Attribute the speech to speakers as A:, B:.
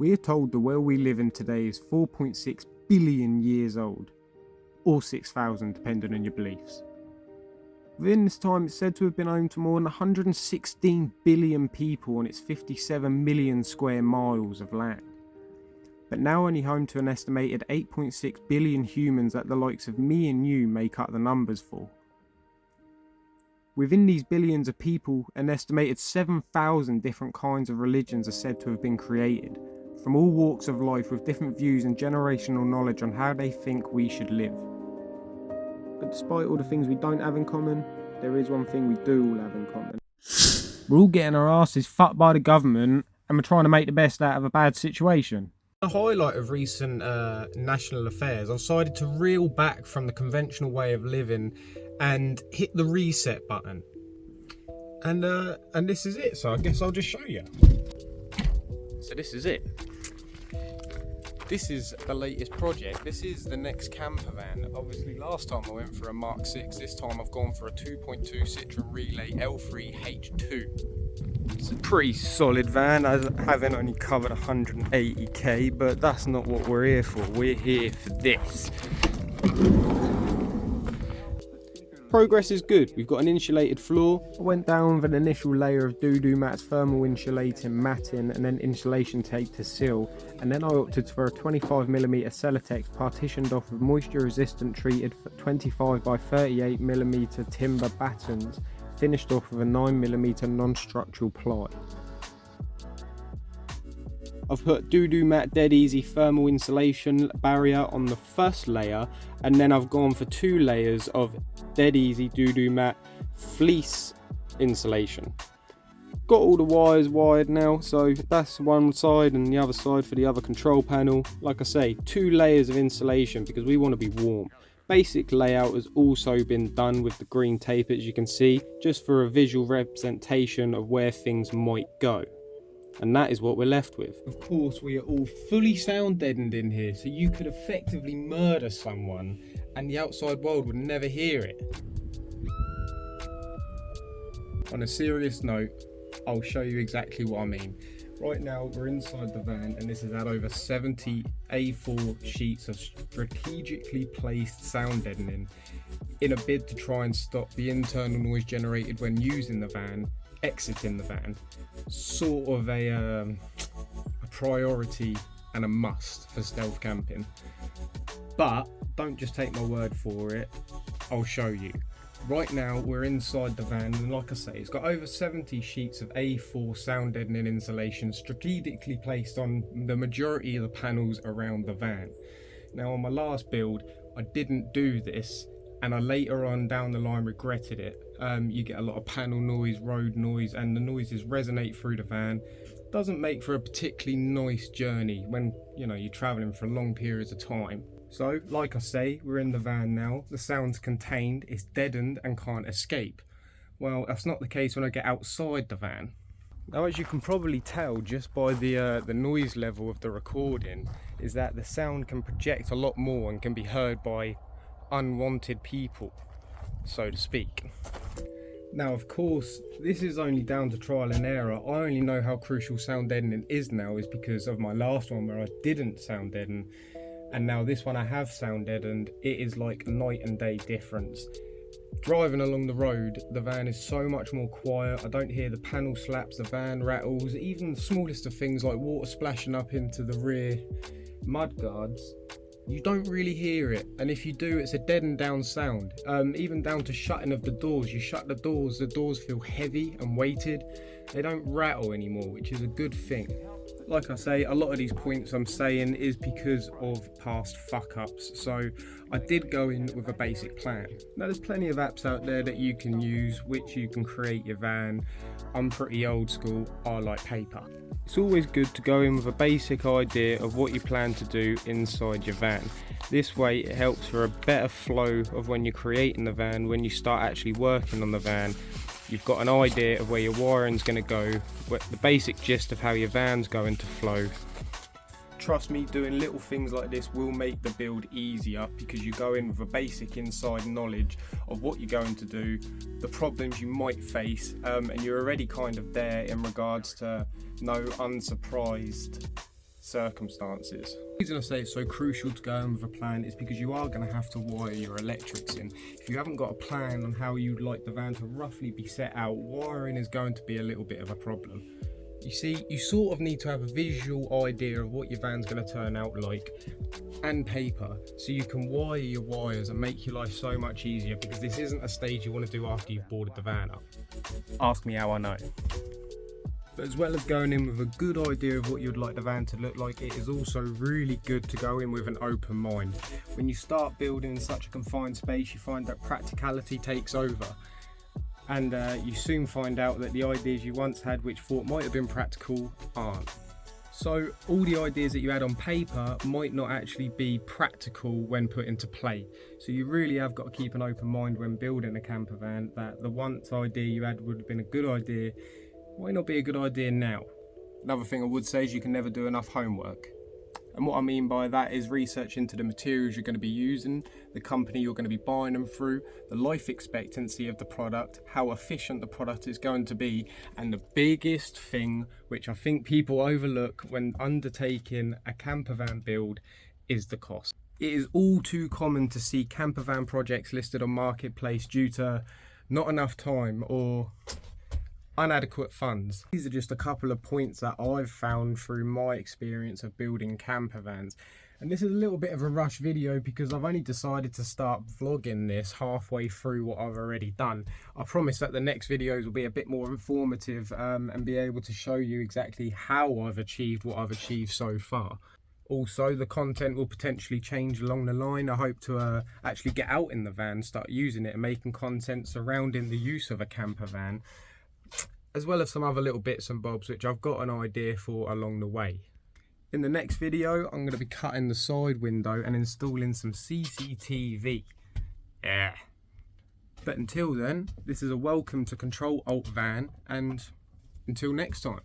A: We're told the world we live in today is 4.6 billion years old, or 6,000 depending on your beliefs. Within this time, it's said to have been home to more than 116 billion people on its 57 million square miles of land. But now only home to an estimated 8.6 billion humans that the likes of me and you make up the numbers for. Within these billions of people, an estimated 7,000 different kinds of religions are said to have been created, from all walks of life with different views and generational knowledge on how they think we should live. But despite all the things we don't have in common, there is one thing we do all have in common. We're all getting our asses fucked by the government, and we're trying to make the best out of a bad situation.
B: The highlight of recent national affairs, I've decided to reel back from the conventional way of living and hit the reset button. And this is it, so I guess I'll just show you. So this is it. This is the latest project. This is the next camper van. Obviously last time I went for a Mark 6, this time I've gone for a 2.2 Citroen Relay L3H2. It's a pretty solid van. I haven't only covered 180k, but that's not what we're here for. We're here for this. Progress is good. We've got an insulated floor.
A: I went down with an initial layer of doo-doo mats, thermal insulating matting, and then insulation tape to seal, and then I opted for a 25mm Celotex partitioned off of moisture resistant treated 25 by 38mm timber battens, finished off with a 9mm non-structural ply. I've put doo-doo mat dead easy thermal insulation barrier on the first layer, and then I've gone for 2 layers of dead easy doo-doo mat fleece insulation. Got all the wires wired now, so that's one side and the other side for the other control panel. Like I say, 2 layers of insulation because we want to be warm. Basic layout has also been done with the green tape, as you can see, just for a visual representation of where things might go. And that is what we're left with. Of course, we are all fully sound deadened in here, so you could effectively murder someone and the outside world would never hear it. On a serious note, I'll show you exactly what I mean. Right now, we're inside the van, and this has had over 70 A4 sheets of strategically placed sound deadening in a bid to try and stop the internal noise generated when using the van exiting the van. Sort of a priority and a must for stealth camping. But don't just take my word for it, I'll show you. Right now we're inside the van, and like I say, it's got over 70 sheets of A4 sound deadening insulation strategically placed on the majority of the panels around the van. Now on my last build I didn't do this, and I later on down the line regretted it. You get a lot of panel noise, road noise, and the noises resonate through the van. Doesn't make for a particularly nice journey when you're traveling for long periods of time. So like I say, we're in the van now. The sound's contained, it's deadened and can't escape. Well, that's not the case when I get outside the van. Now, as you can probably tell just by the noise level of the recording, is that the sound can project a lot more and can be heard by unwanted people, so to speak. Now, of course, this is only down to trial and error. I only know how crucial sound deadening is now is because of my last one where I didn't sound deaden, and now this one I have sound deadened. It is like a night and day difference. Driving along the road, the van is so much more quiet. I don't hear the panel slaps, the van rattles, even the smallest of things like water splashing up into the rear mud guards. You don't really hear it, and if you do, it's a deadened down sound. Even down to shutting of the doors. You shut the doors feel heavy and weighted. They don't rattle anymore, which is a good thing. Like I say, a lot of these points I'm saying is because of past fuck-ups, so I did go in with a basic plan. Now, there's plenty of apps out there that you can use, which you can create your van. I'm pretty old school, I like paper. It's always good to go in with a basic idea of what you plan to do inside your van. This way it helps for a better flow of when you're creating the van. When you start actually working on the van, you've got an idea of where your wiring's going to go, the basic gist of how your van's going to flow. Trust me, doing little things like this will make the build easier because you go in with a basic inside knowledge of what you're going to do, the problems you might face, and you're already kind of there in regards to no unsurprised circumstances. The reason I say it's so crucial to go in with a plan is because you are going to have to wire your electrics in. If you haven't got a plan on how you'd like the van to roughly be set out, wiring is going to be a little bit of a problem. You see, you sort of need to have a visual idea of what your van's going to turn out like, and paper, so you can wire your wires and make your life so much easier, because this isn't a stage you want to do after you've boarded the van up. Ask me how I know. But as well as going in with a good idea of what you'd like the van to look like, it is also really good to go in with an open mind. When you start building in such a confined space, you find that practicality takes over. And you soon find out that the ideas you once had which thought might have been practical aren't. So all the ideas that you had on paper might not actually be practical when put into play. So you really have got to keep an open mind when building a camper van, that the once idea you had would have been a good idea might not be a good idea now. Another thing I would say is you can never do enough homework. And what I mean by that is research into the materials you're going to be using, the company you're going to be buying them through, the life expectancy of the product, how efficient the product is going to be, and the biggest thing, which I think people overlook when undertaking a camper van build, is the cost. It is all too common to see camper van projects listed on Marketplace due to not enough time or inadequate funds. These are just a couple of points that I've found through my experience of building camper vans. And this is a little bit of a rush video because I've only decided to start vlogging this halfway through what I've already done. I promise that the next videos will be a bit more informative and be able to show you exactly how I've achieved what I've achieved so far. Also, the content will potentially change along the line. I hope to actually get out in the van, start using it and making content surrounding the use of a camper van, as well as some other little bits and bobs which I've got an idea for along the way. In the next video, I'm going to be cutting the side window and installing some CCTV. Yeah. But until then, this is a welcome to Control Alt Van, and until next time.